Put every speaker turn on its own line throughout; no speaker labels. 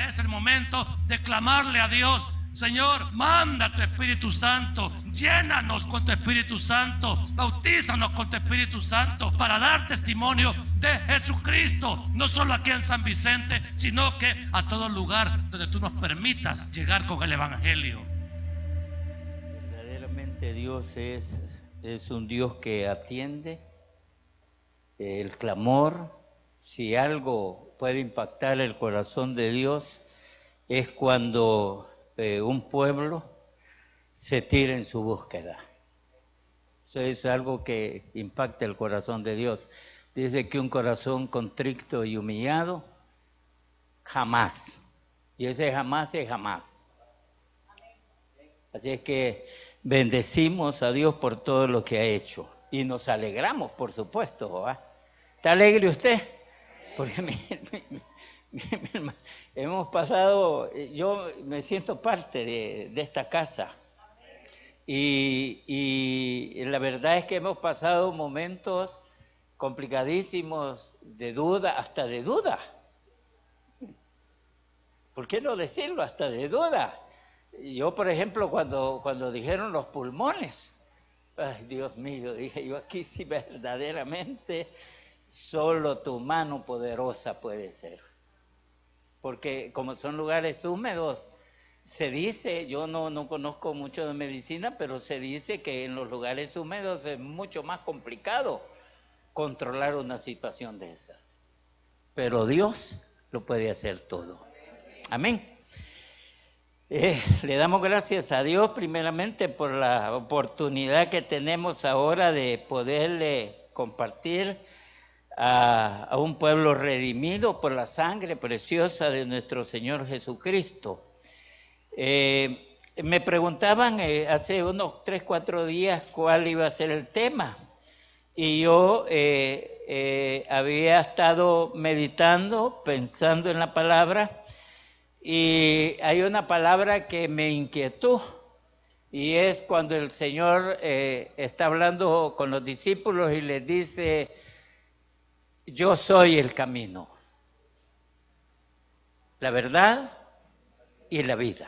es el momento de clamarle a Dios: Señor, manda tu Espíritu Santo, llénanos con tu Espíritu Santo, bautízanos con tu Espíritu Santo para dar testimonio de Jesucristo, no solo aquí en San Vicente, sino que a todo lugar donde tú nos permitas llegar con el Evangelio.
Verdaderamente Dios es un Dios que atiende el clamor. Si algo puede impactar el corazón de Dios es cuando un pueblo se tira en su búsqueda. Eso es algo que impacta el corazón de Dios. Dice que un corazón contrito y humillado, jamás. Y ese jamás es jamás. Así es que bendecimos a Dios por todo lo que ha hecho. Y nos alegramos, por supuesto, ¿verdad? ¿Está alegre usted? Porque hemos pasado, yo me siento parte de esta casa. Y la verdad es que hemos pasado momentos complicadísimos de duda, hasta de duda. ¿Por qué no decirlo? Hasta de duda. Yo, por ejemplo, cuando dijeron los pulmones, ay, Dios mío, dije yo, aquí sí verdaderamente solo tu mano poderosa puede ser. Porque como son lugares húmedos, se dice, yo no conozco mucho de medicina, pero se dice que en los lugares húmedos es mucho más complicado controlar una situación de esas. Pero Dios lo puede hacer todo. Amén. Le damos gracias a Dios primeramente por la oportunidad que tenemos ahora de poderle compartir a un pueblo redimido por la sangre preciosa de nuestro Señor Jesucristo. Me preguntaban hace unos 3-4 días cuál iba a ser el tema, y yo había estado meditando, pensando en la palabra, y hay una palabra que me inquietó, y es cuando el Señor está hablando con los discípulos y les dice: yo soy el camino, la verdad y la vida.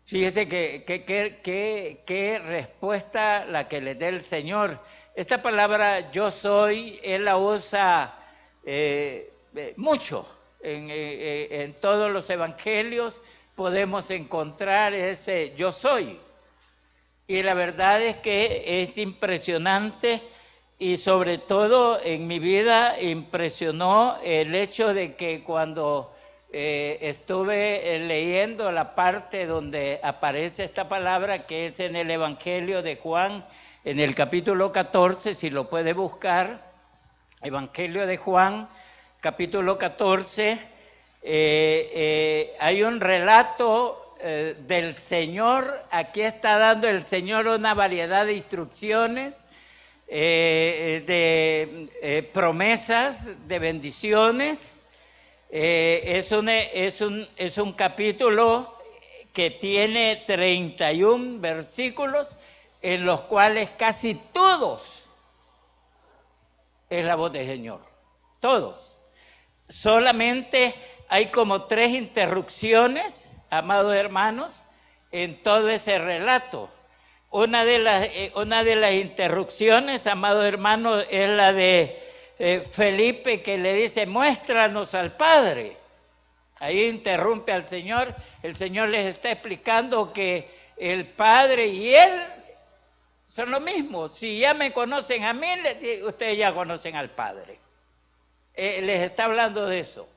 Fíjese qué respuesta la que le dé el Señor. Esta palabra yo soy, Él la usa mucho. En todos los evangelios podemos encontrar ese yo soy. Y la verdad es que es impresionante, y sobre todo en mi vida impresionó el hecho de que cuando estuve leyendo la parte donde aparece esta palabra, que es en el Evangelio de Juan, en el capítulo 14, si lo puede buscar, Evangelio de Juan, capítulo 14, hay un relato del Señor. Aquí está dando el Señor una variedad de instrucciones, de promesas, de bendiciones. Es un capítulo que tiene 31 versículos, en los cuales casi todos es la voz del Señor, todos. Solamente hay como 3 interrupciones, amados hermanos, en todo ese relato. Una de las interrupciones, amados hermanos, es la de Felipe, que le dice: muéstranos al Padre. Ahí interrumpe al Señor. El Señor les está explicando que el Padre y Él son lo mismo. Si ya me conocen a mí, ustedes ya conocen al Padre. Les está hablando de eso.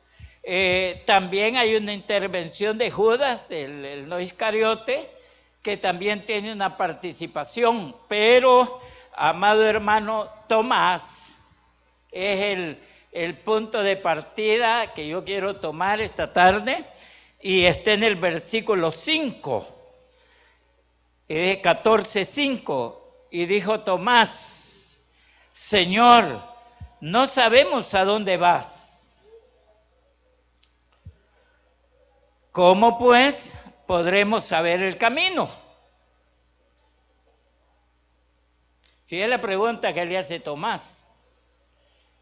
También hay una intervención de Judas, el no Iscariote, que también tiene una participación. Pero, amado hermano, Tomás es el punto de partida que yo quiero tomar esta tarde, y está en el versículo 5, 14:5, y dijo Tomás: Señor, no sabemos a dónde vas. ¿Cómo pues podremos saber el camino? Fíjate la pregunta que le hace Tomás.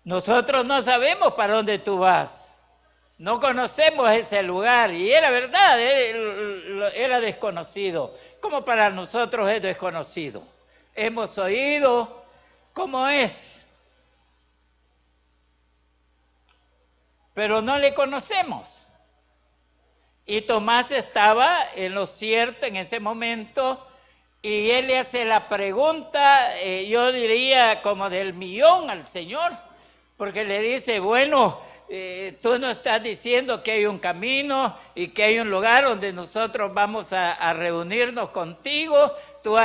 Nosotros no sabemos para dónde tú vas. No conocemos ese lugar, y era verdad, era desconocido, como para nosotros es desconocido. Hemos oído cómo es, pero no le conocemos. Y Tomás estaba en lo cierto en ese momento, y él le hace la pregunta, yo diría como del millón al Señor, porque le dice, bueno, tú nos estás diciendo que hay un camino y que hay un lugar donde nosotros vamos a reunirnos contigo. Tú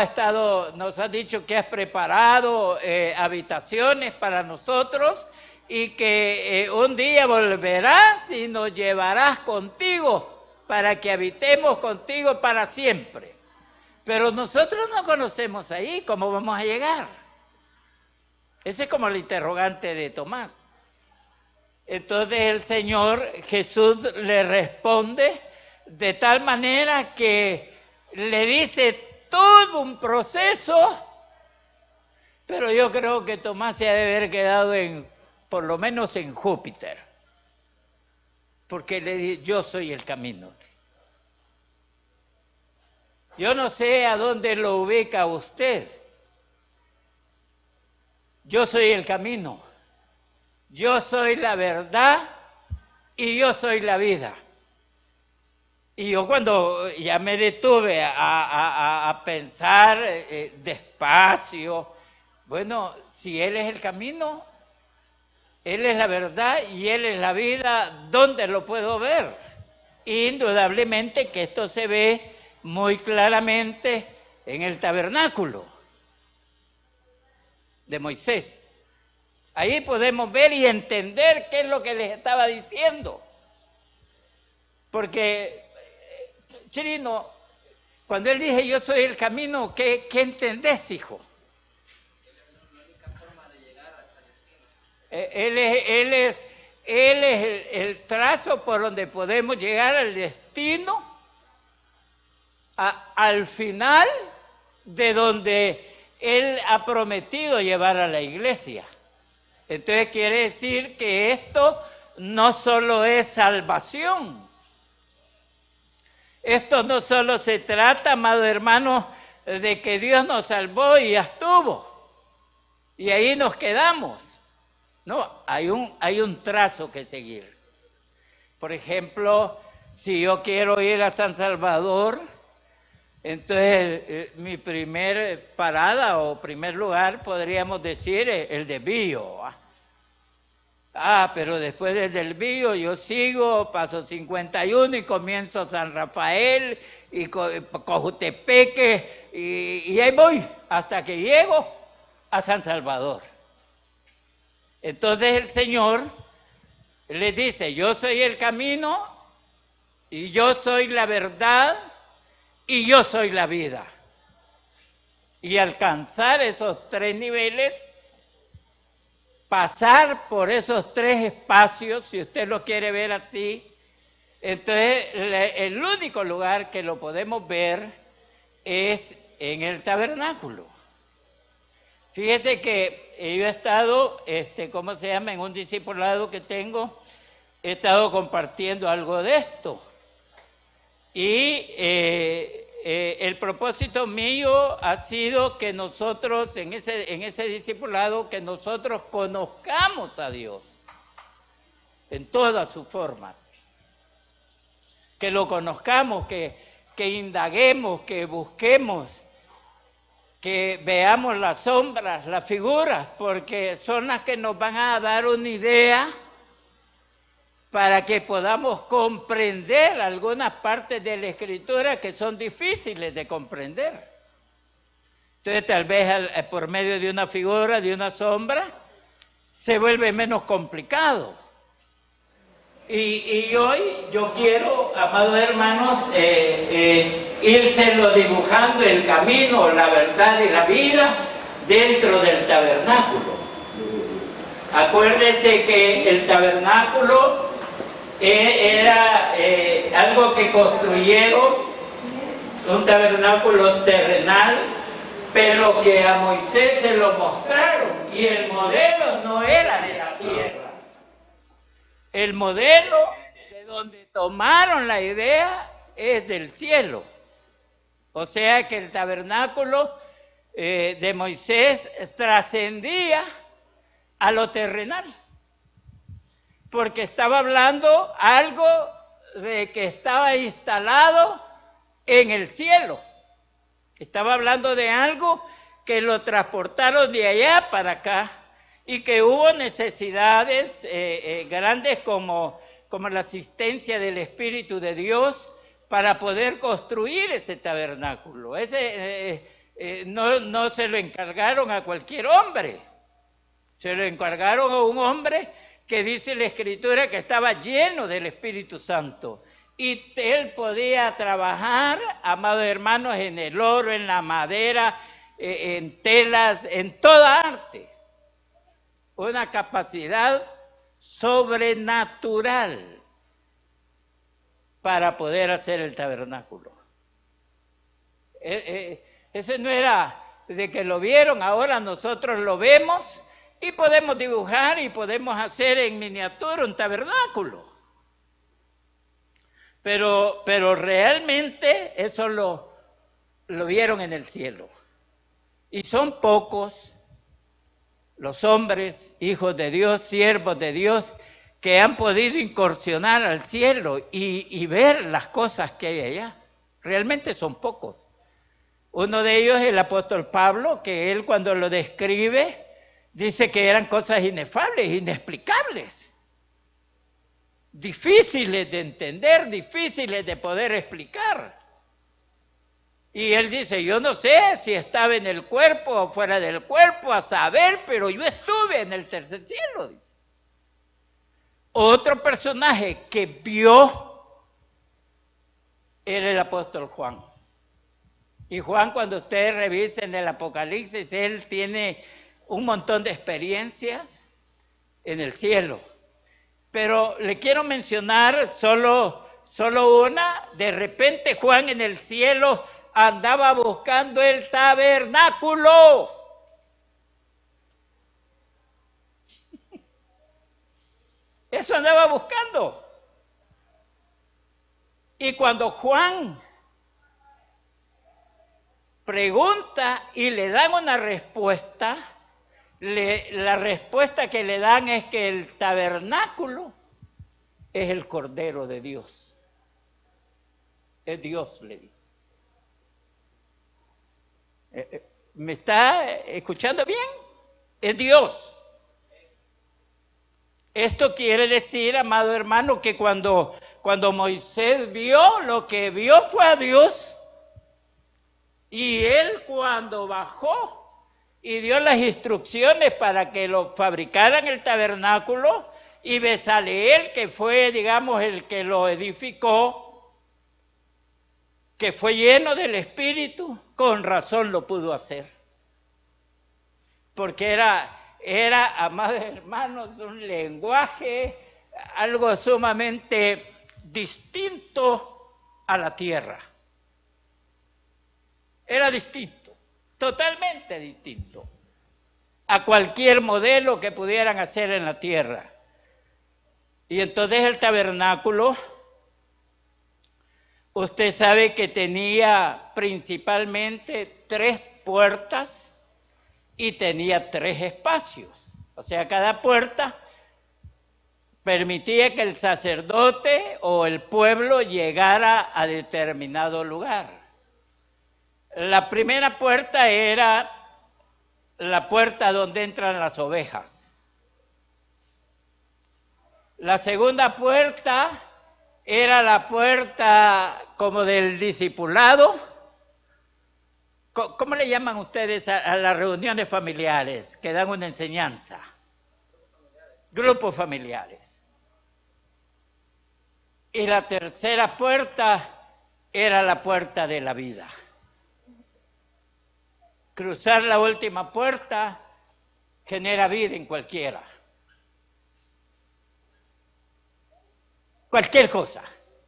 nos has dicho que has preparado habitaciones para nosotros y que un día volverás y nos llevarás contigo para que habitemos contigo para siempre. Pero nosotros no conocemos ahí, ¿cómo vamos a llegar? Ese es como el interrogante de Tomás. Entonces el Señor Jesús le responde de tal manera que le dice todo un proceso, pero yo creo que Tomás se ha de haber quedado por lo menos en Júpiter, porque le dice, yo soy el camino. Yo no sé a dónde lo ubica usted. Yo soy el camino. Yo soy la verdad y yo soy la vida. Y yo cuando ya me detuve a pensar despacio, bueno, si Él es el camino, Él es la verdad y Él es la vida, ¿dónde lo puedo ver? Indudablemente que esto se ve muy claramente en el tabernáculo de Moisés. Ahí podemos ver y entender qué es lo que les estaba diciendo. Porque, Chirino, cuando él dice yo soy el camino, ¿qué entendés, hijo? Él es el trazo por donde podemos llegar al destino, al final de donde Él ha prometido llevar a la iglesia. Entonces quiere decir que esto no solo es salvación. Esto no solo se trata, amados hermanos, de que Dios nos salvó y ya estuvo. Y ahí nos quedamos. No, hay un trazo que seguir. Por ejemplo, si yo quiero ir a San Salvador, entonces mi primer parada o primer lugar podríamos decir el de Billo. Pero después del Billo yo sigo, paso 51 y comienzo San Rafael y Cojutepeque y ahí voy hasta que llego a San Salvador. Entonces el Señor les dice, yo soy el camino y yo soy la verdad y yo soy la vida. Y alcanzar esos tres niveles, pasar por esos tres espacios, si usted lo quiere ver así, entonces el único lugar que lo podemos ver es en el tabernáculo. Fíjese que yo he estado, en un discipulado que tengo, he estado compartiendo algo de esto. Y el propósito mío ha sido que nosotros, en ese discipulado, que nosotros conozcamos a Dios en todas sus formas. Que lo conozcamos, que indaguemos, que busquemos, que veamos las sombras, las figuras, porque son las que nos van a dar una idea para que podamos comprender algunas partes de la Escritura que son difíciles de comprender. Entonces tal vez por medio de una figura, de una sombra, se vuelve menos complicado. Y hoy yo quiero, amados hermanos, írselo dibujando el camino, la verdad y la vida dentro del tabernáculo. Acuérdese que el tabernáculo era algo que construyeron, un tabernáculo terrenal, pero que a Moisés se lo mostraron y el modelo no era de la tierra. El modelo donde tomaron la idea es del cielo. O sea que el tabernáculo de Moisés trascendía a lo terrenal, porque estaba hablando algo de que estaba instalado en el cielo. Estaba hablando de algo que lo transportaron de allá para acá y que hubo necesidades grandes como la asistencia del Espíritu de Dios para poder construir ese tabernáculo. No se lo encargaron a cualquier hombre, se lo encargaron a un hombre que dice la Escritura que estaba lleno del Espíritu Santo. Y él podía trabajar, amados hermanos, en el oro, en la madera, en telas, en toda arte. Una capacidad sobrenatural para poder hacer el tabernáculo. Ese no era de que lo vieron, ahora nosotros lo vemos y podemos dibujar y podemos hacer en miniatura un tabernáculo. Pero realmente eso lo vieron en el cielo. Y son pocos los hombres, hijos de Dios, siervos de Dios, que han podido incursionar al cielo y ver las cosas que hay allá. Realmente son pocos. Uno de ellos es el apóstol Pablo, que él cuando lo describe, dice que eran cosas inefables, inexplicables. Difíciles de entender, difíciles de poder explicar. Y él dice, yo no sé si estaba en el cuerpo o fuera del cuerpo, a saber, pero yo estuve en el tercer cielo, dice. Otro personaje que vio era el apóstol Juan. Y Juan, cuando ustedes revisen el Apocalipsis, él tiene un montón de experiencias en el cielo. Pero le quiero mencionar solo una. De repente Juan en el cielo andaba buscando el tabernáculo. Eso andaba buscando. Y cuando Juan pregunta y le dan una respuesta, la respuesta que le dan es que el tabernáculo es el Cordero de Dios. Es Dios, le dijo. ¿Me está escuchando bien? Es Dios. Esto quiere decir, amado hermano, que cuando Moisés vio, lo que vio fue a Dios. Y él cuando bajó y dio las instrucciones para que lo fabricaran el tabernáculo, y Bezaleel, que fue, digamos, el que lo edificó, que fue lleno del Espíritu, con razón lo pudo hacer. Porque era, amados hermanos, un lenguaje, algo sumamente distinto a la tierra. Era distinto, totalmente distinto a cualquier modelo que pudieran hacer en la tierra. Y entonces el tabernáculo, usted sabe que tenía principalmente 3 puertas y tenía 3 espacios. O sea, cada puerta permitía que el sacerdote o el pueblo llegara a determinado lugar. La primera puerta era la puerta donde entran las ovejas. La segunda puerta era la puerta como del discipulado. ¿Cómo le llaman ustedes a las reuniones familiares que dan una enseñanza? Grupos familiares. Y la tercera puerta era la puerta de la vida. Cruzar la última puerta genera vida en cualquiera. Cualquier cosa,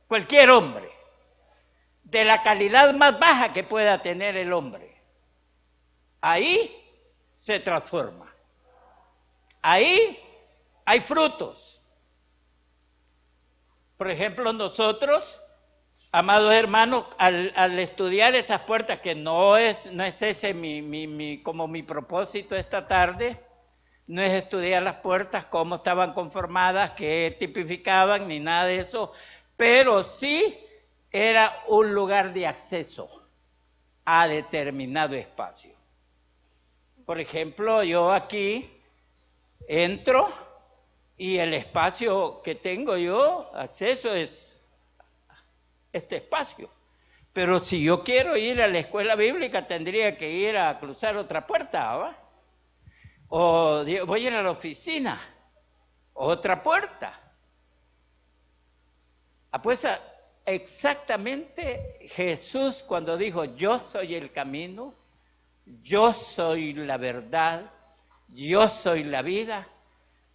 cualquier hombre, de la calidad más baja que pueda tener el hombre, ahí se transforma. Ahí hay frutos. Por ejemplo, nosotros, amados hermanos, al estudiar esas puertas, que no es ese como mi propósito esta tarde, no es estudiar las puertas, cómo estaban conformadas, qué tipificaban, ni nada de eso, pero sí era un lugar de acceso a determinado espacio. Por ejemplo, yo aquí entro y el espacio que tengo yo, acceso, es este espacio. Pero si yo quiero ir a la escuela bíblica, tendría que ir a cruzar otra puerta, ¿va? O voy a ir a la oficina, otra puerta. Pues exactamente Jesús cuando dijo, yo soy el camino, yo soy la verdad, yo soy la vida,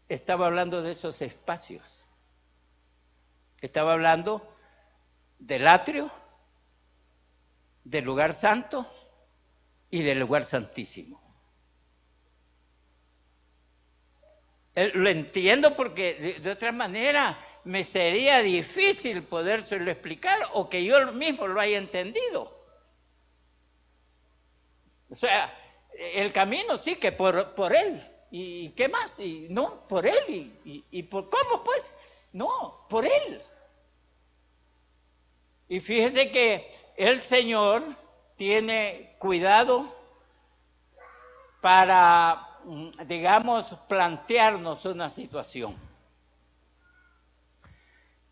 estaba hablando de esos espacios. Estaba hablando del atrio, del lugar santo y del lugar santísimo. Lo entiendo porque de otra manera me sería difícil podérselo explicar o que yo mismo lo haya entendido. O sea, el camino sí que por él. ¿Y qué más? Y no, por él. ¿Y por cómo pues? No, por él. Y fíjese que el Señor tiene cuidado para, digamos, plantearnos una situación.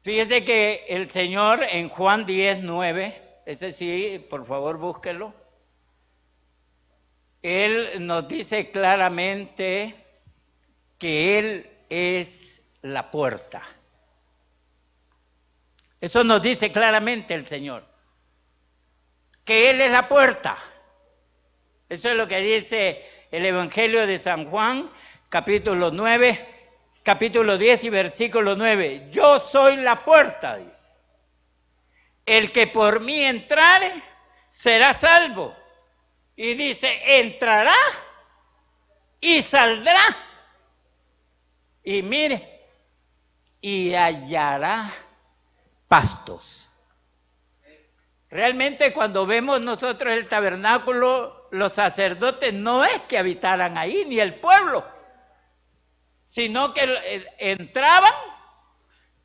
Fíjese que el Señor en Juan 10:9, ese sí, por favor búsquelo, Él nos dice claramente que Él es la puerta. Eso nos dice claramente el Señor, que Él es la puerta. Eso es lo que dice el Evangelio de San Juan, capítulo 10 y versículo 9. Yo soy la puerta, dice. El que por mí entrare será salvo. Y dice, entrará y saldrá. Y mire, y hallará pastos. Realmente cuando vemos nosotros el tabernáculo, los sacerdotes no es que habitaran ahí, ni el pueblo, sino que entraban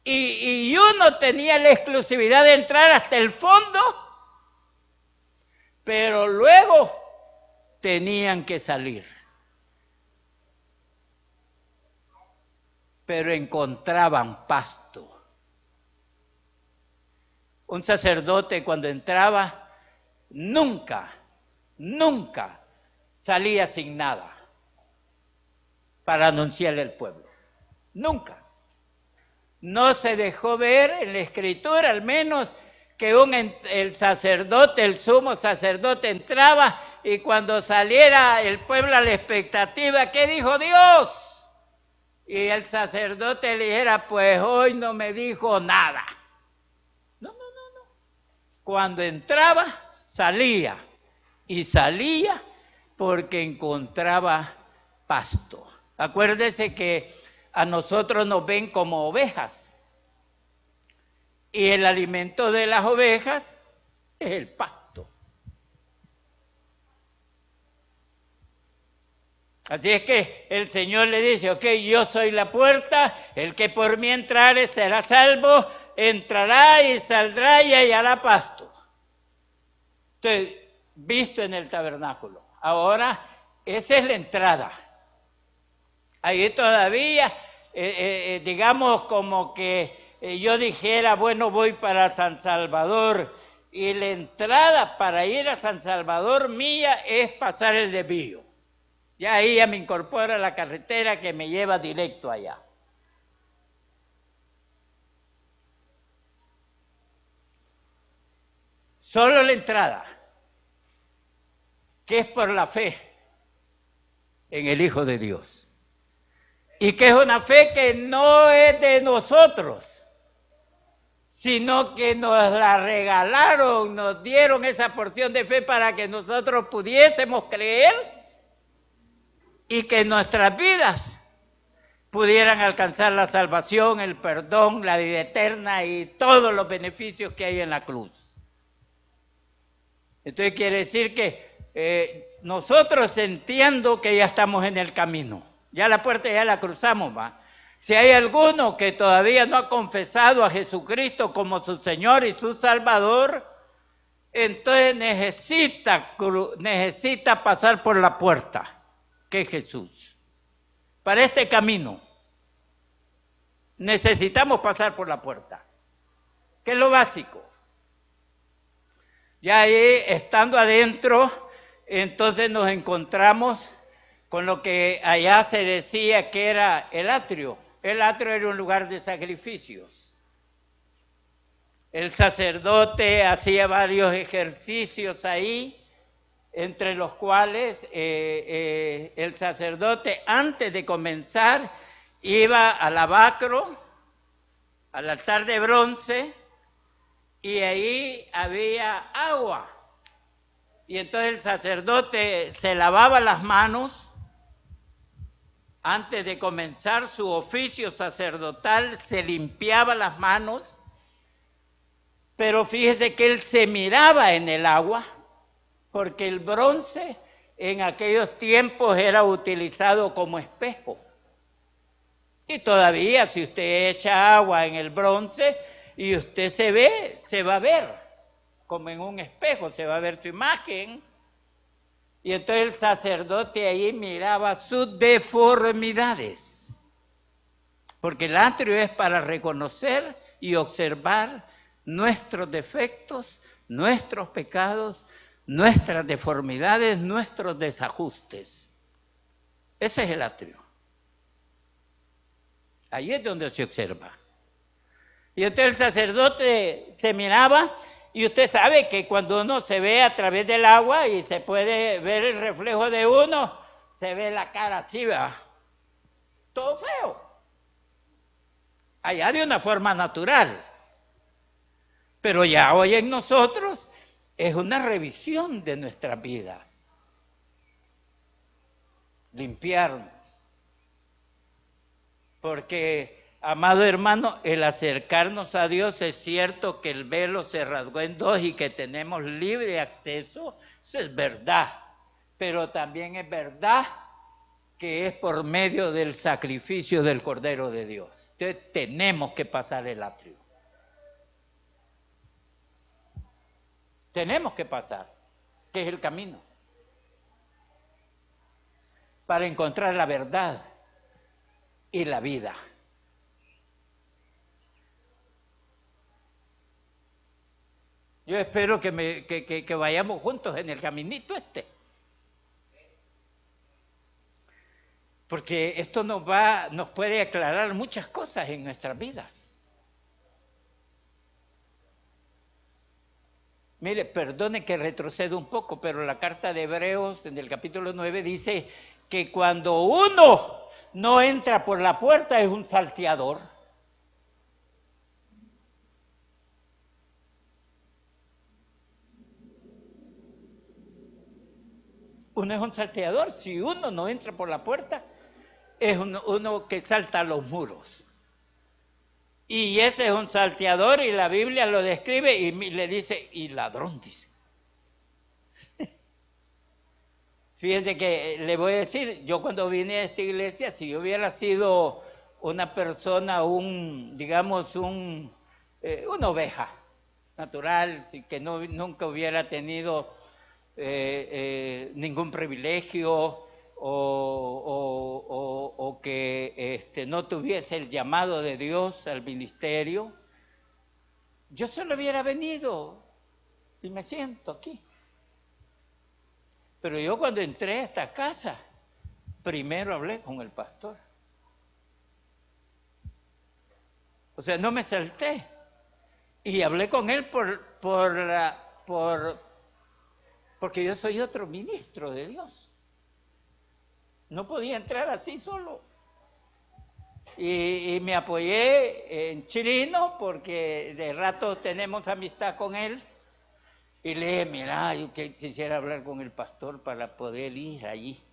y uno tenía la exclusividad de entrar hasta el fondo, pero luego tenían que salir. Pero encontraban pasto. Un sacerdote cuando entraba, nunca salía sin nada para anunciarle al pueblo. Nunca. No se dejó ver en la Escritura, al menos, que el sacerdote, el sumo sacerdote, entraba y cuando saliera el pueblo a la expectativa, ¿qué dijo Dios? Y el sacerdote le dijera, pues hoy no me dijo nada. No. Cuando entraba, salía. Y salía porque encontraba pasto. Acuérdese que a nosotros nos ven como ovejas. Y el alimento de las ovejas es el pasto. Así es que el Señor le dice, ok, yo soy la puerta, el que por mí entrare será salvo, entrará y saldrá y hallará pasto. Entonces, visto en el tabernáculo. Ahora, esa es la entrada. Ahí todavía, digamos como que yo dijera, bueno, voy para San Salvador, y la entrada para ir a San Salvador mía es pasar el desvío. Ya ahí ya me incorpora la carretera que me lleva directo allá. Solo la entrada, que es por la fe en el Hijo de Dios. Y que es una fe que no es de nosotros, sino que nos la regalaron, nos dieron esa porción de fe para que nosotros pudiésemos creer y que nuestras vidas pudieran alcanzar la salvación, el perdón, la vida eterna y todos los beneficios que hay en la cruz. Entonces quiere decir que nosotros entiendo que ya estamos en el camino, ya la puerta ya la cruzamos, ¿va? Si hay alguno que todavía no ha confesado a Jesucristo como su Señor y su Salvador, entonces necesita pasar por la puerta, que es Jesús. Para este camino necesitamos pasar por la puerta, que es lo básico. Ya ahí, estando adentro, entonces nos encontramos con lo que allá se decía que era el atrio. El atrio era un lugar de sacrificios. El sacerdote hacía varios ejercicios ahí, entre los cuales el sacerdote, antes de comenzar, iba al lavacro, al altar de bronce, y ahí había agua. Y entonces el sacerdote se lavaba las manos antes de comenzar su oficio sacerdotal, se limpiaba las manos, pero fíjese que él se miraba en el agua, porque el bronce en aquellos tiempos era utilizado como espejo. Y todavía si usted echa agua en el bronce y usted se va a ver como en un espejo, se va a ver su imagen. Y entonces el sacerdote ahí miraba sus deformidades, porque el atrio es para reconocer y observar nuestros defectos, nuestros pecados, nuestras deformidades, nuestros desajustes. Ese es el atrio. Ahí es donde se observa. Y entonces el sacerdote se miraba, y usted sabe que cuando uno se ve a través del agua y se puede ver el reflejo de uno, se ve la cara así, ¿verdad? Todo feo. Allá de una forma natural. Pero ya hoy en nosotros es una revisión de nuestras vidas. Limpiarnos. Porque, amado hermano, el acercarnos a Dios, es cierto que el velo se rasgó en dos y que tenemos libre acceso, eso es verdad. Pero también es verdad que es por medio del sacrificio del Cordero de Dios. Entonces tenemos que pasar el atrio. Tenemos que pasar, que es el camino, para encontrar la verdad y la vida. Yo espero que vayamos juntos en el caminito este. Porque esto nos puede aclarar muchas cosas en nuestras vidas. Mire, perdone que retrocedo un poco, pero la carta de Hebreos en el capítulo 9 dice que cuando uno no entra por la puerta es un salteador. Uno es un salteador, si uno no entra por la puerta, es uno que salta los muros. Y ese es un salteador y la Biblia lo describe y le dice, y ladrón, dice. Fíjense que le voy a decir, yo cuando vine a esta iglesia, si yo hubiera sido una persona, digamos, una oveja natural, que nunca hubiera tenido ningún privilegio o que no tuviese el llamado de Dios al ministerio, yo solo hubiera venido y me siento aquí. Pero yo cuando entré a esta casa, primero hablé con el pastor. O sea, no me salté. Y hablé con él porque yo soy otro ministro de Dios. No podía entrar así solo. Y me apoyé en Chirino porque de rato tenemos amistad con él. Y le dije, mira, yo quisiera hablar con el pastor para poder ir allí.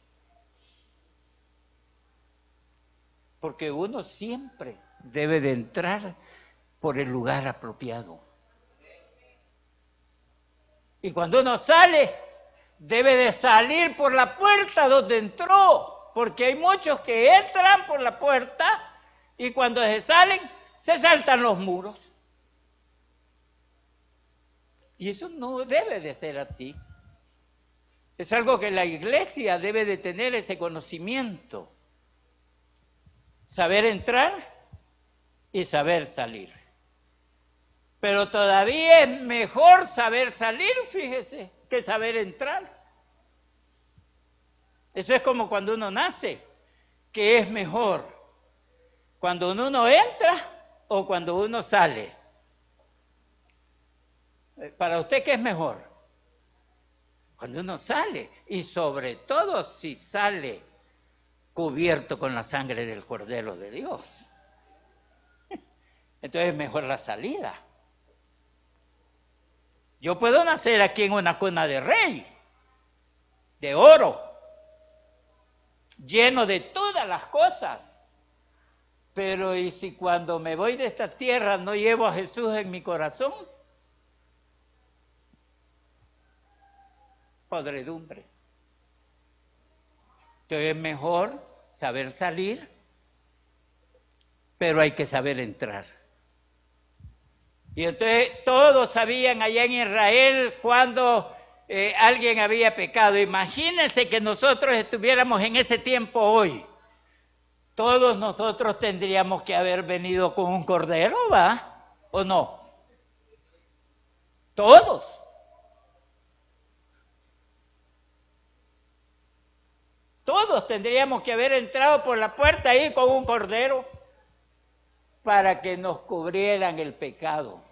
porque uno siempre debe de entrar por el lugar apropiado. Y cuando uno sale, debe de salir por la puerta donde entró, porque hay muchos que entran por la puerta y cuando se salen, se saltan los muros. Y eso no debe de ser así. Es algo que la iglesia debe de tener ese conocimiento. Saber entrar y saber salir. Pero todavía es mejor saber salir, fíjese, que saber entrar. Eso es como cuando uno nace, que es mejor cuando uno entra o cuando uno sale. Para usted, ¿qué es mejor? Cuando uno sale, y sobre todo si sale cubierto con la sangre del Cordero de Dios. Entonces es mejor la salida. Yo puedo nacer aquí en una cuna de rey, de oro, lleno de todas las cosas. Pero ¿y si cuando me voy de esta tierra no llevo a Jesús en mi corazón? Podredumbre. Entonces es mejor saber salir, pero hay que saber entrar. Y entonces todos sabían allá en Israel cuando alguien había pecado. Imagínense que nosotros estuviéramos en ese tiempo hoy. Todos nosotros tendríamos que haber venido con un cordero, ¿va? ¿O no? Todos. Todos tendríamos que haber entrado por la puerta ahí con un cordero para que nos cubrieran el pecado.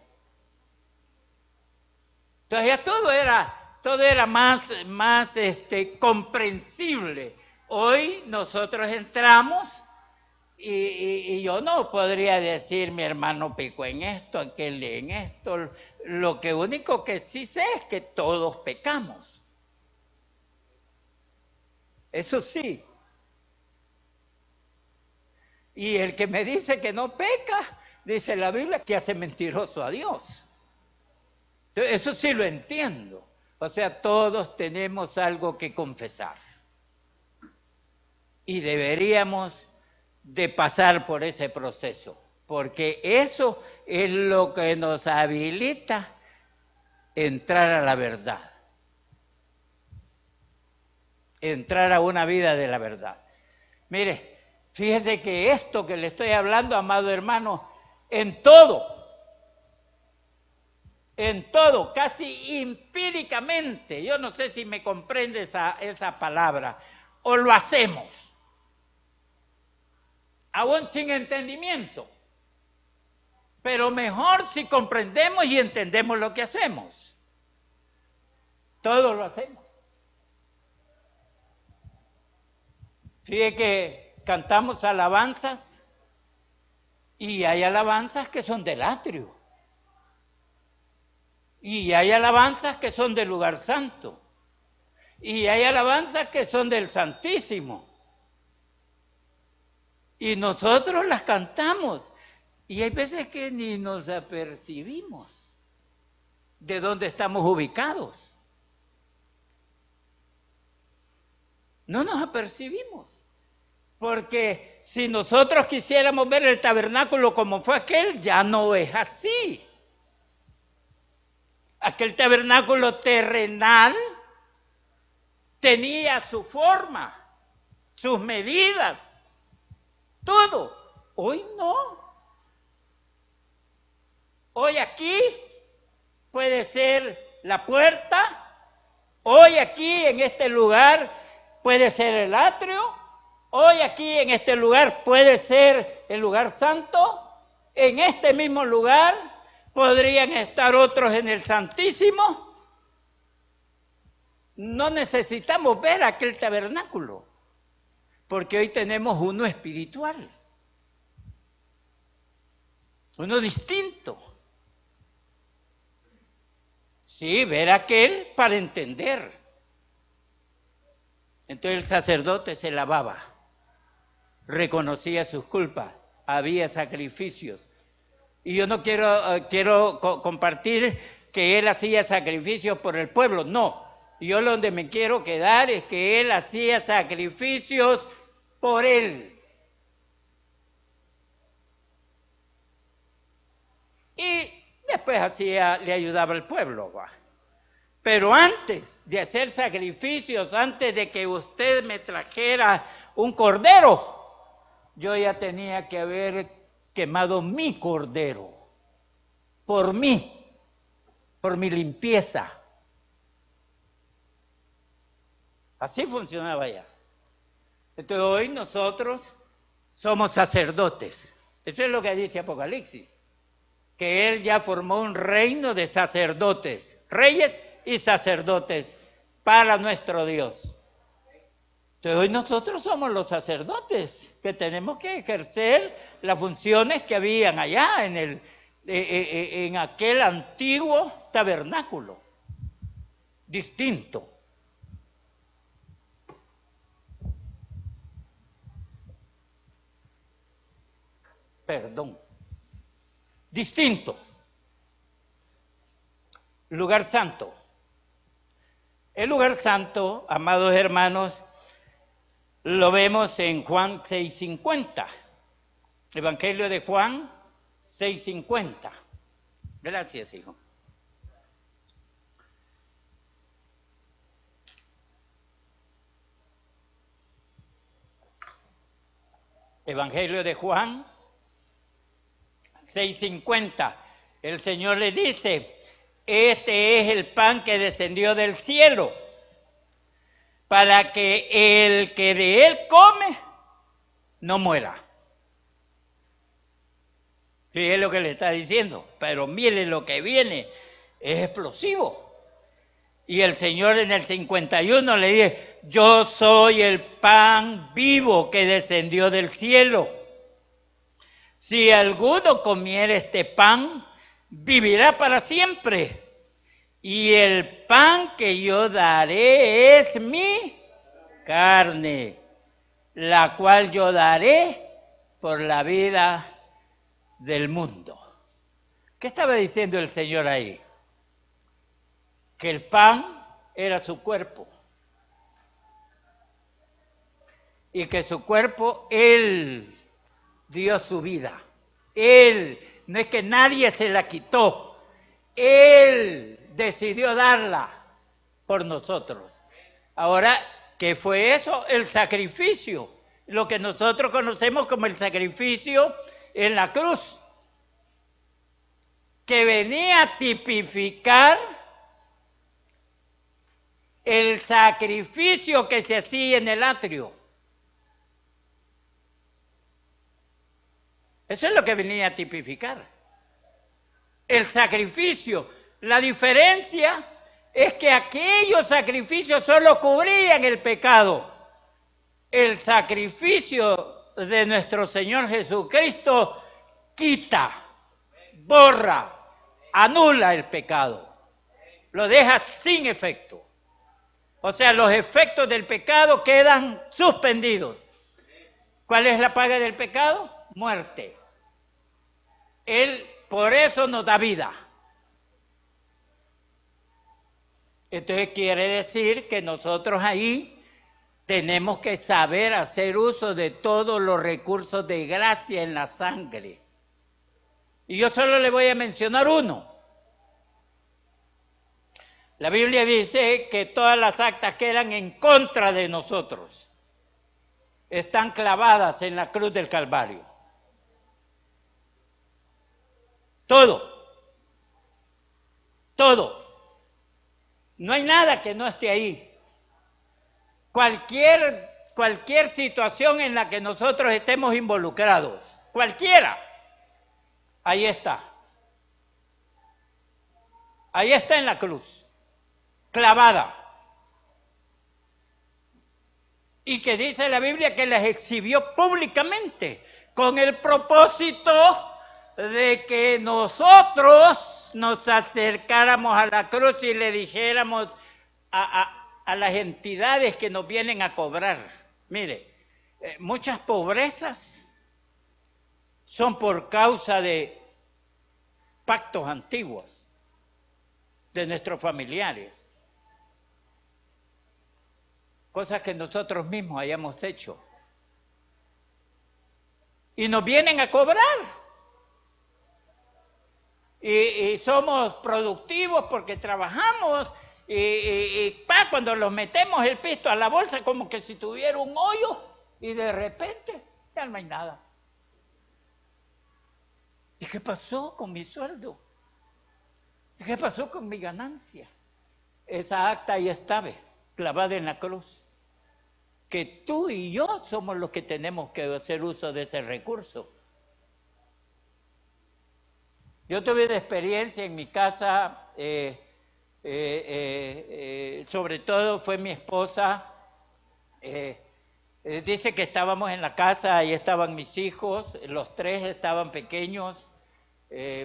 Entonces ya todo era más comprensible. Hoy nosotros entramos y yo no podría decir mi hermano pecó en esto, aquel en esto. Lo que único que sí sé es que todos pecamos. Eso sí. Y el que me dice que no peca, dice la Biblia, que hace mentiroso a Dios. Entonces, eso sí lo entiendo. O sea, todos tenemos algo que confesar. Y deberíamos de pasar por ese proceso, porque eso es lo que nos habilita entrar a la verdad. Entrar a una vida de la verdad. Mire, fíjese que esto que le estoy hablando, amado hermano, en todo, casi empíricamente, yo no sé si me comprende esa palabra, o lo hacemos, aún sin entendimiento, pero mejor si comprendemos y entendemos lo que hacemos. Todo lo hacemos. Fíjate que cantamos alabanzas y hay alabanzas que son del atrio. Y hay alabanzas que son del lugar santo. Y hay alabanzas que son del Santísimo. Y nosotros las cantamos. Y hay veces que ni nos apercibimos de dónde estamos ubicados. No nos apercibimos, porque si nosotros quisiéramos ver el tabernáculo como fue aquel, ya no es así. Aquel tabernáculo terrenal tenía su forma, sus medidas, todo. Hoy no. Hoy aquí puede ser la puerta, hoy aquí en este lugar puede ser el atrio, hoy aquí en este lugar puede ser el lugar santo, en este mismo lugar podrían estar otros en el Santísimo. No necesitamos ver aquel tabernáculo, porque hoy tenemos uno espiritual, uno distinto. Sí, ver aquel para entender. Entonces el sacerdote se lavaba reconocía sus culpas, había sacrificios. Y yo no quiero compartir que él hacía sacrificios por el pueblo, no. Yo donde me quiero quedar es que él hacía sacrificios por él. Y después le ayudaba al pueblo. Pero antes de hacer sacrificios, antes de que usted me trajera un cordero, yo ya tenía que haber quemado mi cordero, por mí, por mi limpieza. Así funcionaba ya. Entonces hoy nosotros somos sacerdotes. Eso es lo que dice Apocalipsis, que Él ya formó un reino de sacerdotes, reyes y sacerdotes para nuestro Dios. Entonces hoy nosotros somos los sacerdotes que tenemos que ejercer las funciones que habían allá en aquel antiguo tabernáculo, distinto. Distinto. Lugar santo. El lugar santo, amados hermanos, lo vemos en Juan 6:50. Evangelio de Juan 6:50. Gracias, hijo. Evangelio de Juan 6:50. El Señor le dice: este es el pan que descendió del cielo, para que el que de él come no muera. Fíjese lo que le está diciendo, pero mire lo que viene, es explosivo. Y el Señor en el 51 le dice: yo soy el pan vivo que descendió del cielo. Si alguno comiere este pan, vivirá para siempre. Y el pan que yo daré es mi carne, la cual yo daré por la vida del mundo. ¿Qué estaba diciendo el Señor ahí? Que el pan era su cuerpo. Y que su cuerpo, Él dio su vida. Él, no es que nadie se la quitó. Él decidió darla por nosotros. Ahora, ¿qué fue eso? El sacrificio. Lo que nosotros conocemos como el sacrificio en la cruz. Que venía a tipificar el sacrificio que se hacía en el atrio. Eso es lo que venía a tipificar. El sacrificio. La diferencia es que aquellos sacrificios solo cubrían el pecado. El sacrificio de nuestro Señor Jesucristo quita, borra, anula el pecado. Lo deja sin efecto. O sea, los efectos del pecado quedan suspendidos. ¿Cuál es la paga del pecado? Muerte. Él por eso nos da vida. Entonces quiere decir que nosotros ahí tenemos que saber hacer uso de todos los recursos de gracia en la sangre. Y yo solo le voy a mencionar uno. La Biblia dice que todas las actas que eran en contra de nosotros están clavadas en la cruz del Calvario. Todo. No hay nada que no esté ahí. Cualquier situación en la que nosotros estemos involucrados, cualquiera, ahí está. Ahí está en la cruz, clavada. Y que dice la Biblia que las exhibió públicamente con el propósito de que nosotros nos acercáramos a la cruz y le dijéramos a las entidades que nos vienen a cobrar: mire, muchas pobrezas son por causa de pactos antiguos de nuestros familiares, cosas que nosotros mismos hayamos hecho. Y nos vienen a cobrar. Y somos productivos porque trabajamos y cuando los metemos el pisto a la bolsa como que si tuviera un hoyo y de repente ya no hay nada. ¿Y qué pasó con mi sueldo? ¿Y qué pasó con mi ganancia? Esa acta ahí estaba, clavada en la cruz. Que tú y yo somos los que tenemos que hacer uso de ese recurso. Yo tuve una experiencia en mi casa, sobre todo fue mi esposa. Dice que estábamos en la casa, ahí estaban mis hijos, los tres estaban pequeños,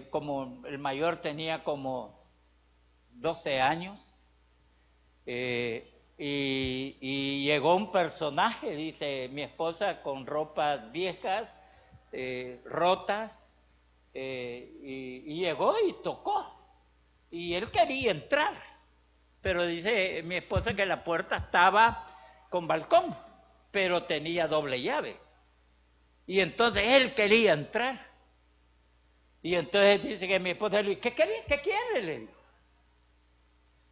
como el mayor tenía como 12 años, y llegó un personaje, dice mi esposa, con ropas viejas, rotas, y llegó y tocó, y él quería entrar, pero dice mi esposa que la puerta estaba con balcón, pero tenía doble llave, y entonces él quería entrar, y entonces dice que mi esposa le dijo, ¿qué quiere? Le dijo.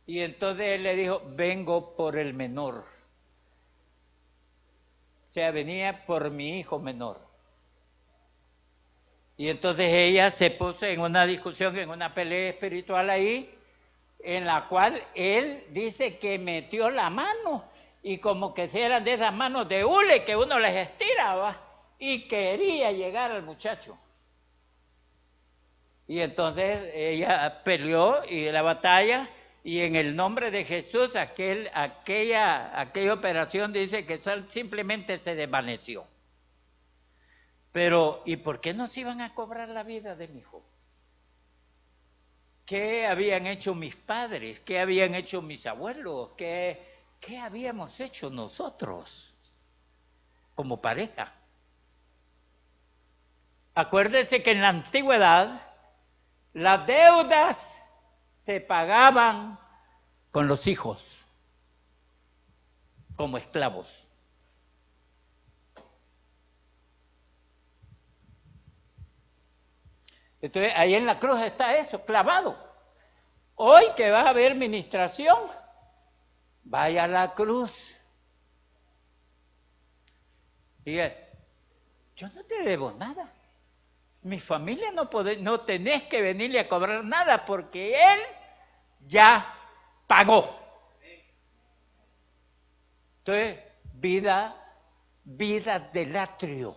Y entonces él le dijo, vengo por el menor. O sea, venía por mi hijo menor. Y entonces ella se puso en una discusión, en una pelea espiritual ahí, en la cual él dice que metió la mano, y como que si eran de esas manos de hule que uno les estiraba, y quería llegar al muchacho. Y entonces ella peleó y la batalla, y en el nombre de Jesús aquella operación dice que simplemente se desvaneció. Pero, ¿y por qué nos iban a cobrar la vida de mi hijo? ¿Qué habían hecho mis padres? ¿Qué habían hecho mis abuelos? ¿Qué habíamos hecho nosotros como pareja? Acuérdese que en la antigüedad las deudas se pagaban con los hijos, como esclavos. Entonces, ahí en la cruz está eso, clavado. Hoy que va a haber ministración, vaya a la cruz. Diga, yo no te debo nada. Mi familia no tenés que venirle a cobrar nada porque él ya pagó. Entonces, vida del atrio.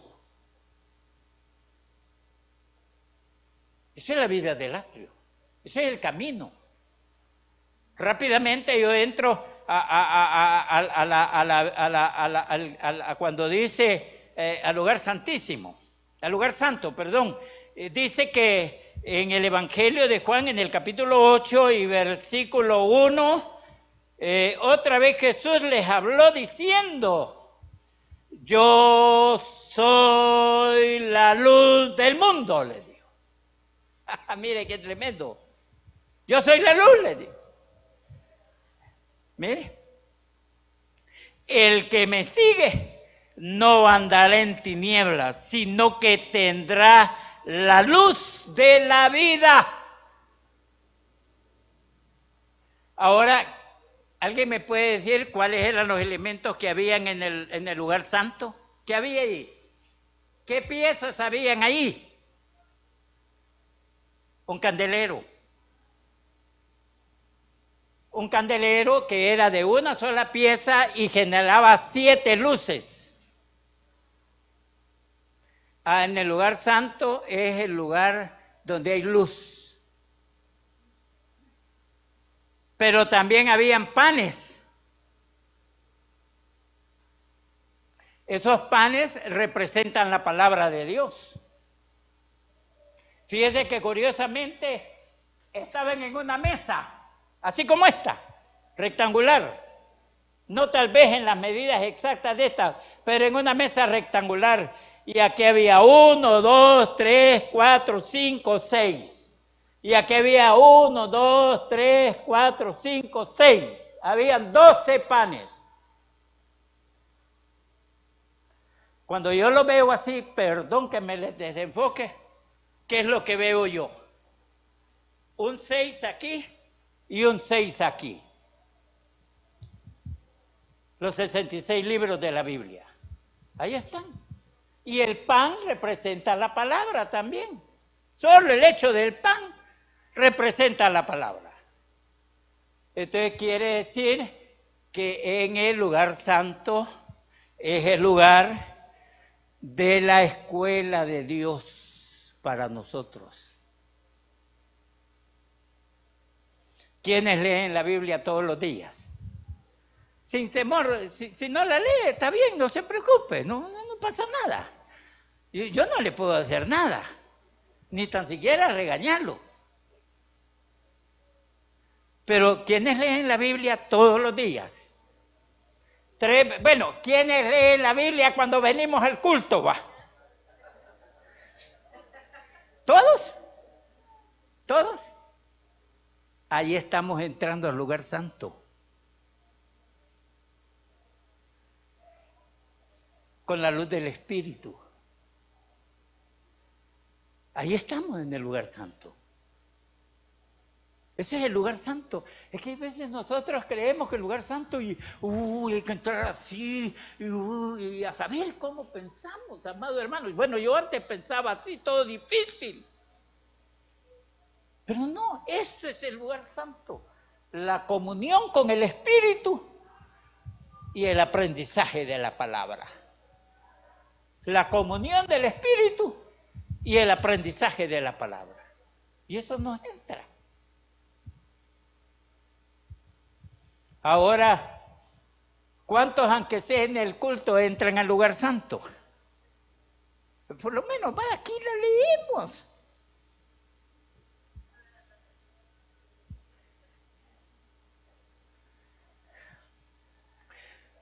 Esa es la vida del atrio. Ese es el camino. Rápidamente yo entro a cuando dice al lugar santísimo, al lugar santo, perdón. Dice que en el Evangelio de Juan, en el capítulo 8 y versículo 1, otra vez Jesús les habló diciendo, yo soy la luz del mundo, les dijo. Mire qué tremendo. Yo soy la luz, les dijo. Mire, el que me sigue no andará en tinieblas, sino que tendrá la luz de la vida. Ahora, ¿alguien me puede decir cuáles eran los elementos que habían en el lugar santo? ¿Qué había ahí? ¿Qué piezas habían ahí? Un candelero. Un candelero que era de una sola pieza y generaba 7 luces. En el lugar santo es el lugar donde hay luz. Pero también habían panes. Esos panes representan la palabra de Dios. Fíjese que curiosamente estaban en una mesa, así como esta, rectangular. No tal vez en las medidas exactas de esta, pero en una mesa rectangular. Y aquí había 1, 2, 3, 4, 5, 6. Y aquí había 1, 2, 3, 4, 5, 6. Habían 12 panes. Cuando yo lo veo así, perdón que me les desenfoque, ¿qué es lo que veo yo? Un 6 aquí y un 6 aquí. Los 66 libros de la Biblia. Ahí están. Y el pan representa la palabra también. Solo el hecho del pan representa la palabra. Entonces quiere decir que en el lugar santo es el lugar de la escuela de Dios para nosotros. ¿Quiénes leen la Biblia todos los días? Sin temor, si no la lee, está bien, no se preocupe, no pasa nada. Yo no le puedo hacer nada, ni tan siquiera regañarlo. Pero ¿quiénes leen la Biblia todos los días? ¿Quiénes leen la Biblia cuando venimos al culto? ¿Va? ¿Todos? ¿Todos? Ahí estamos entrando al lugar santo. Con la luz del Espíritu. Ahí estamos en el lugar santo. Ese es el lugar santo. Es que a veces nosotros creemos que el lugar santo hay que entrar así, y a saber cómo pensamos, amado hermano. Y bueno, yo antes pensaba así, todo difícil. Pero no, ese es el lugar santo. La comunión con el Espíritu y el aprendizaje de la palabra. La comunión del Espíritu y el aprendizaje de la palabra. Y eso no entra. Ahora, ¿cuántos, aunque sea en el culto, entran al lugar santo? Por lo menos, aquí la leemos.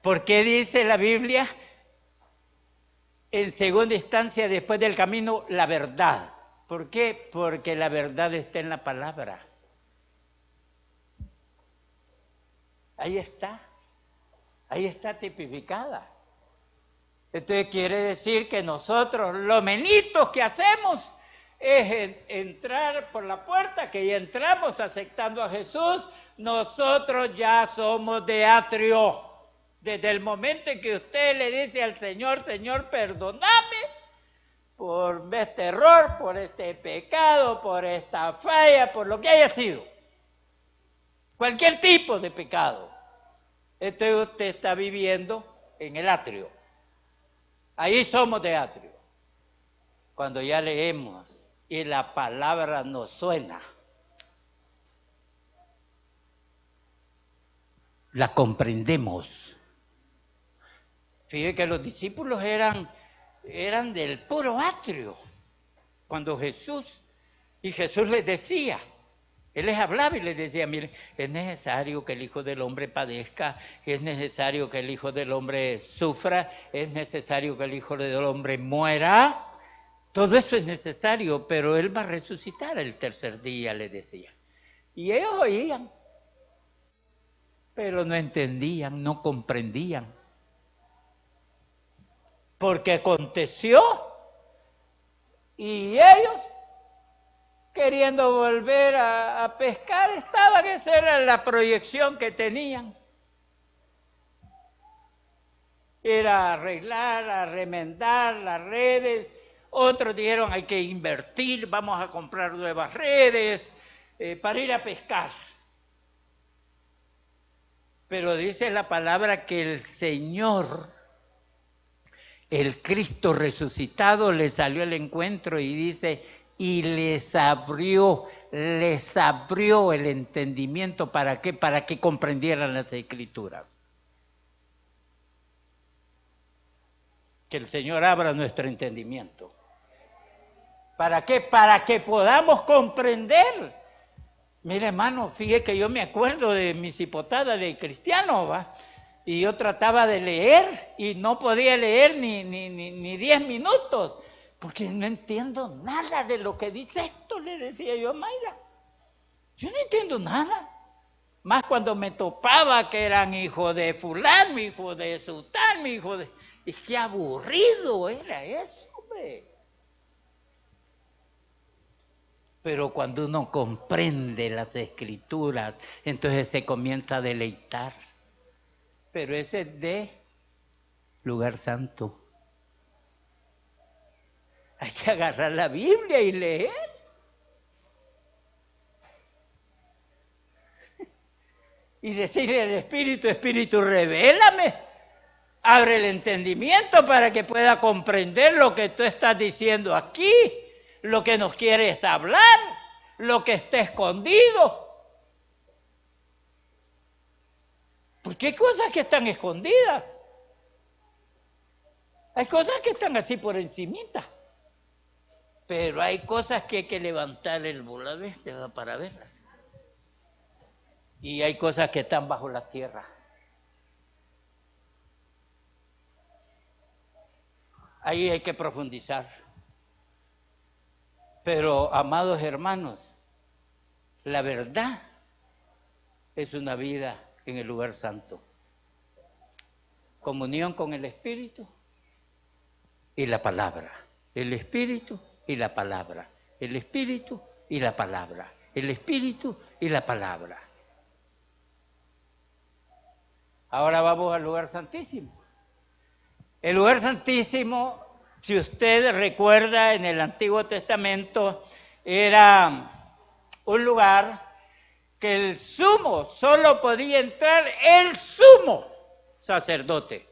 ¿Por qué dice la Biblia? En segunda instancia, después del camino, la verdad. ¿Por qué? Porque la verdad está en la palabra. Ahí está tipificada. Entonces quiere decir que nosotros, lo menitos que hacemos, es entrar por la puerta, que ya entramos aceptando a Jesús, nosotros ya somos de atrio. Desde el momento en que usted le dice al Señor, Señor, perdóname por este error, por este pecado, por esta falla, por lo que haya sido. Cualquier tipo de pecado. Entonces usted está viviendo en el atrio. Ahí somos de atrio. Cuando ya leemos y la palabra nos suena, la comprendemos. Fíjate que los discípulos eran del puro atrio. Cuando Jesús les decía, Él les hablaba y les decía, miren, es necesario que el Hijo del Hombre padezca, es necesario que el Hijo del Hombre sufra, es necesario que el Hijo del Hombre muera. Todo eso es necesario, pero Él va a resucitar el tercer día, les decía. Y ellos oían, pero no entendían, no comprendían. Porque aconteció y ellos, queriendo volver a pescar, estaban, esa era la proyección que tenían. Era arreglar, a remendar las redes. Otros dijeron, hay que invertir, vamos a comprar nuevas redes para ir a pescar. Pero dice la palabra que el Señor, el Cristo resucitado, les salió al encuentro y dice, y les abrió el entendimiento. ¿Para qué? Para que comprendieran las Escrituras. Que el Señor abra nuestro entendimiento. ¿Para qué? Para que podamos comprender. Mire, hermano, fíjate que yo me acuerdo de mis hipotadas de cristiano, ¿va? Y yo trataba de leer y no podía leer ni 10 minutos, porque no entiendo nada de lo que dice esto, le decía yo a Mayra. Yo no entiendo nada. Más cuando me topaba que eran hijo de fulano, hijo de sultán, hijo de... Y qué aburrido era eso, hombre. Pero cuando uno comprende las escrituras, entonces se comienza a deleitar. Pero ese es de lugar santo. Hay que agarrar la Biblia y leer. Y decirle al Espíritu, Espíritu, revélame. Abre el entendimiento para que pueda comprender lo que tú estás diciendo aquí, lo que nos quieres hablar, lo que está escondido. Porque hay cosas que están escondidas. Hay cosas que están así por encimita. Pero hay cosas que hay que levantar el voladeste para verlas. Y hay cosas que están bajo la tierra. Ahí hay que profundizar. Pero, amados hermanos, la verdad es una vida en el lugar santo. Comunión con el Espíritu y la palabra. El Espíritu y la palabra. El Espíritu y la palabra. El Espíritu y la palabra. Ahora vamos al lugar santísimo. El lugar santísimo, si usted recuerda, en el Antiguo Testamento era un lugar que el sumo, solo podía entrar el sumo sacerdote.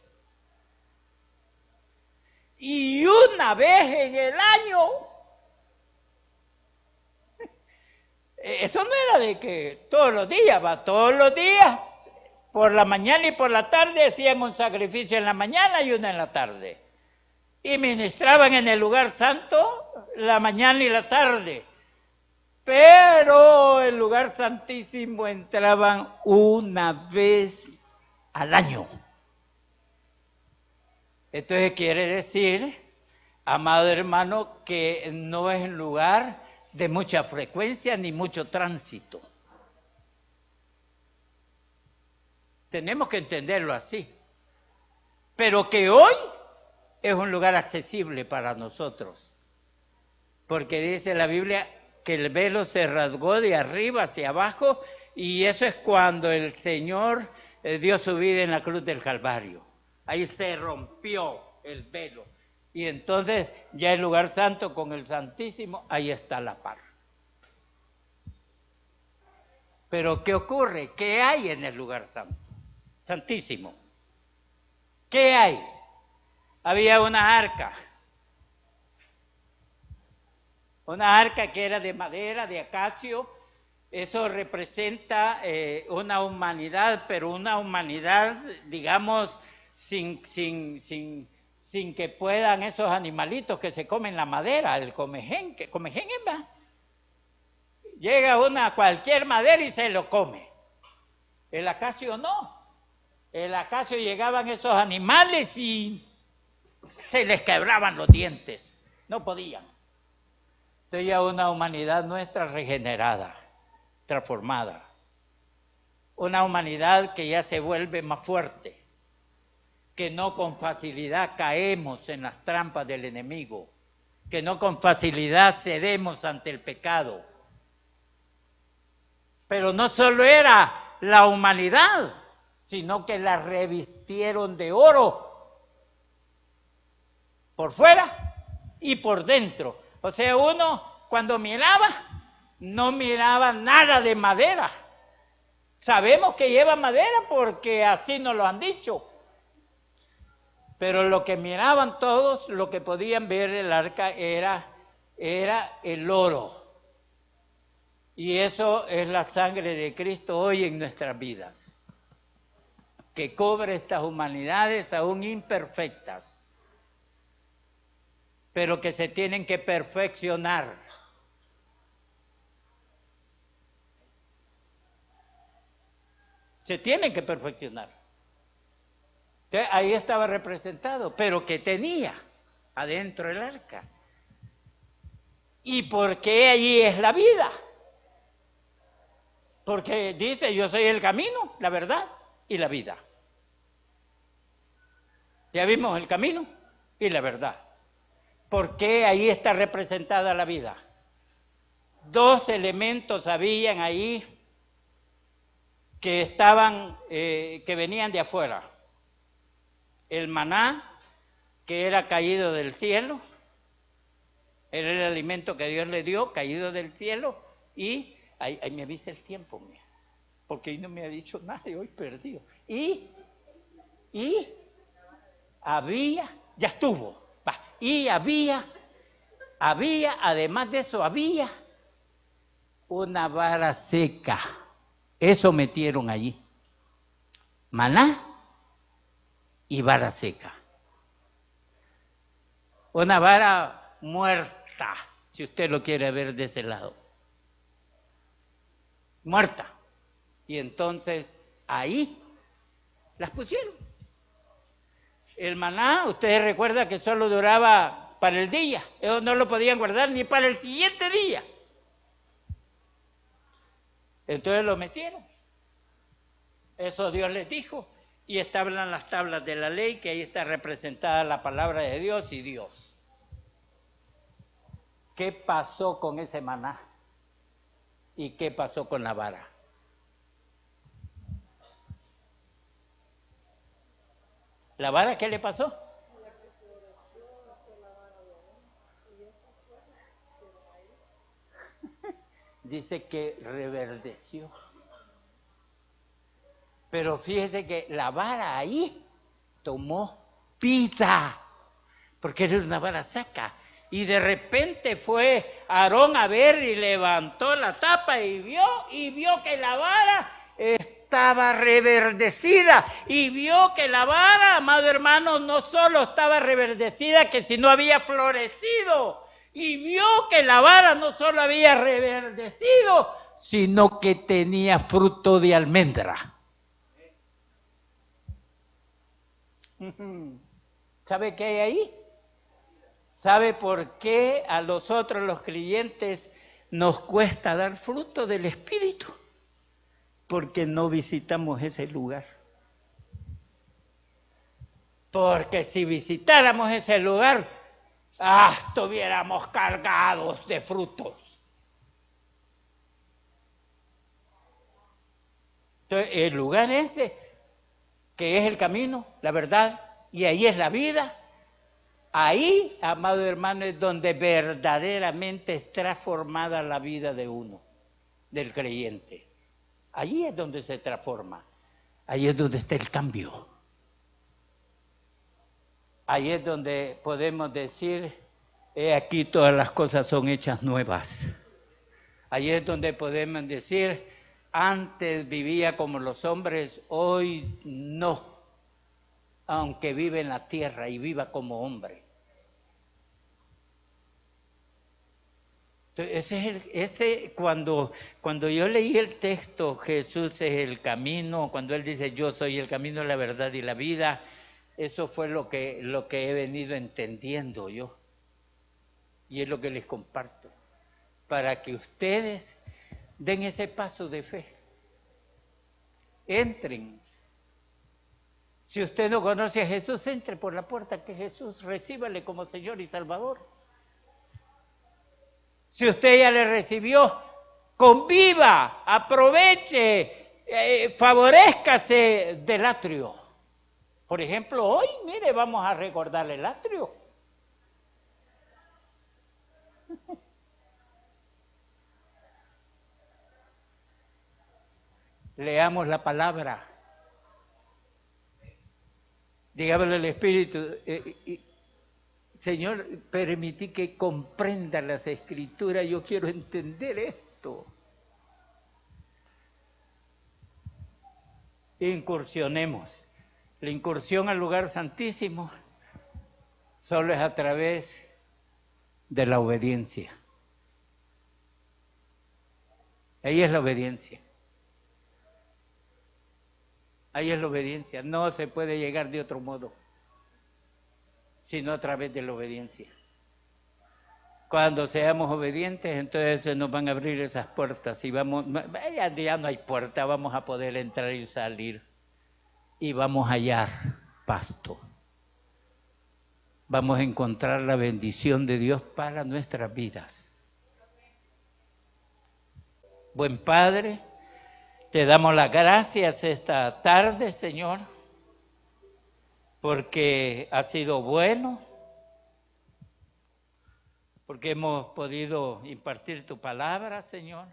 Y una vez en el año, eso no era de que todos los días, todos los días, por la mañana y por la tarde hacían un sacrificio en la mañana y uno en la tarde. Y ministraban en el lugar santo la mañana y la tarde. Pero el lugar santísimo entraban una vez al año. Entonces quiere decir, amado hermano, que no es un lugar de mucha frecuencia ni mucho tránsito. Tenemos que entenderlo así. Pero que hoy es un lugar accesible para nosotros. Porque dice la Biblia que el velo se rasgó de arriba hacia abajo, y eso es cuando el Señor dio su vida en la cruz del Calvario. Ahí se rompió el velo. Y entonces ya el lugar santo con el Santísimo, ahí está la par. Pero ¿qué ocurre? ¿Qué hay en el lugar santo? Santísimo. ¿Qué hay? Había una arca que era de madera, de acacio. Eso representa una humanidad, pero una humanidad, digamos, sin que puedan esos animalitos que se comen la madera, el comején, que comején es más. Llega cualquier madera y se lo come. El acacio no. El acacio llegaban esos animales y se les quebraban los dientes. No podían. Entonces ya una humanidad nuestra regenerada, transformada. Una humanidad que ya se vuelve más fuerte, que no con facilidad caemos en las trampas del enemigo, que no con facilidad cedemos ante el pecado. Pero no solo era la humanidad, sino que la revistieron de oro por fuera y por dentro. O sea, uno cuando miraba, no miraba nada de madera. Sabemos que lleva madera porque así nos lo han dicho. Pero lo que miraban todos, lo que podían ver el arca era el oro. Y eso es la sangre de Cristo hoy en nuestras vidas, que cubre estas humanidades aún imperfectas, pero que se tienen que perfeccionar. Se tienen que perfeccionar. Entonces, ahí estaba representado, pero ¿qué tenía adentro el arca? ¿Y por qué allí es la vida? Porque dice, yo soy el camino, la verdad y la vida. Ya vimos el camino y la verdad. ¿Por qué ahí está representada la vida? Dos elementos habían ahí que estaban, que venían de afuera. El maná, que era caído del cielo, era el alimento que Dios le dio, caído del cielo, y ahí me avisa el tiempo, mira, porque hoy no me ha dicho nada y hoy perdido. Y había, ya estuvo, va, y había, además de eso, había una vara seca. Eso metieron allí. Maná y vara seca. Una vara muerta, si usted lo quiere ver de ese lado. Muerta. Y entonces ahí las pusieron. El maná, ustedes recuerdan que solo duraba para el día. Ellos no lo podían guardar ni para el siguiente día. Entonces lo metieron. Eso Dios les dijo. Y estaban las tablas de la ley, que ahí está representada la palabra de Dios y Dios. ¿Qué pasó con ese maná? ¿Y qué pasó con la vara? ¿La vara qué le pasó? Dice que reverdeció. Pero fíjese que la vara ahí tomó vida, porque era una vara seca. Y de repente fue Aarón a ver y levantó la tapa y vio que la vara estaba reverdecida. Y vio que la vara, amado hermano, no solo estaba reverdecida, que si no había florecido. Y vio que la vara no solo había reverdecido, sino que tenía fruto de almendra. ¿Sabe qué hay ahí? ¿Sabe por qué a nosotros los creyentes nos cuesta dar fruto del Espíritu? Porque no visitamos ese lugar. Porque si visitáramos ese lugar, estuviéramos cargados de frutos. Entonces, el lugar ese, que es el camino, la verdad, y ahí es la vida, ahí, amado hermano, es donde verdaderamente es transformada la vida de uno, del creyente. Ahí es donde se transforma, ahí es donde está el cambio. Ahí es donde podemos decir, he aquí todas las cosas son hechas nuevas. Ahí es donde podemos decir, antes vivía como los hombres, hoy no, aunque vive en la tierra y viva como hombre. Entonces, cuando yo leí el texto, Jesús es el camino, cuando Él dice, yo soy el camino, la verdad y la vida, eso fue lo que he venido entendiendo yo. Y es lo que les comparto, para que ustedes den ese paso de fe. Entren. Si usted no conoce a Jesús, entre por la puerta que Jesús, recíbale como Señor y Salvador. Si usted ya le recibió, conviva, aproveche, favorézcase del atrio. Por ejemplo, hoy, mire, vamos a recordar el atrio. Leamos la palabra. Digámosle al Espíritu, Señor, permití que comprenda las Escrituras, yo quiero entender esto. Incursionemos. La incursión al lugar santísimo solo es a través de la obediencia. Ahí es la obediencia. Ahí es la obediencia. No se puede llegar de otro modo, sino a través de la obediencia. Cuando seamos obedientes, entonces se nos van a abrir esas puertas y ya no hay puerta, vamos a poder entrar y salir y vamos a hallar pasto. Vamos a encontrar la bendición de Dios para nuestras vidas. Buen Padre, te damos las gracias esta tarde, Señor, porque ha sido bueno, porque hemos podido impartir tu palabra, Señor.